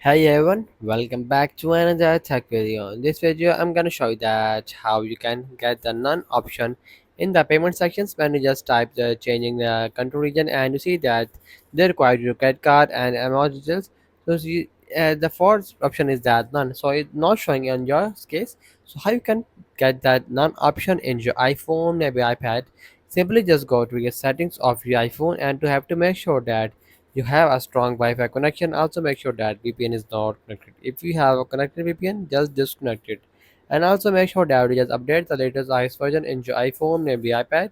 Hey everyone, welcome back to another tech video. In this video, I'm gonna show you that how you can get the none option in the payment sections when you just type the changing the country region and you see that they require your credit card and amount details. So the fourth option is that none. So it's not showing in your case. So how you can get that none option in your iPhone, maybe iPad? Simply just go to your settings of your iPhone and to have to make sure that you have a strong Wi-Fi connection. Also make sure that VPN is not connected. If you have a connected VPN, just disconnect it. And also make sure that you just update the latest iOS version in your iPhone, maybe iPad.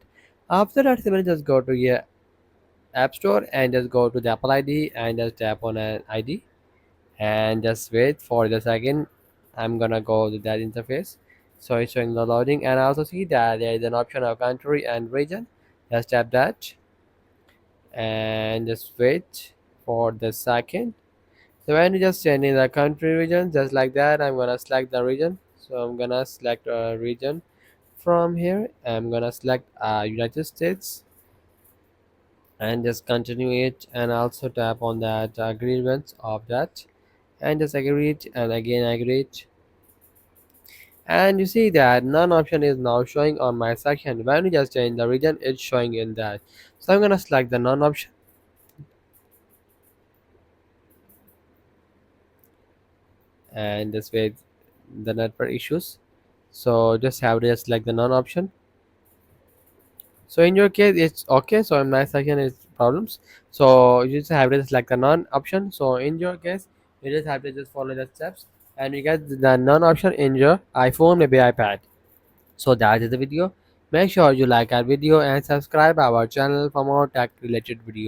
After that, simply just go to your App Store and just go to the Apple ID and just tap on an ID and just wait for the second. I'm gonna go to that interface. So it's showing the loading and also see that there is an option of country and region. Just tap that and just wait for the second. So when you just change in the country region, just like that, I'm gonna select the region. So I'm gonna select a region from here. I'm gonna select United States and just continue it and also tap on that agreement of that and just agree it and again agree it. And you see that none option is now showing on my section. When you just change the region, it's showing in that. So I'm gonna select the none option and just wait the network issues. So just have to just select the none option. So in your case, it's okay. So in my section, it's problems. So you just have to select the none option. So in your case, you just have to just follow the steps, and you get the none option in your iPhone, maybe iPad. So that is the video. Make sure you like our video and subscribe our channel for more tech related videos.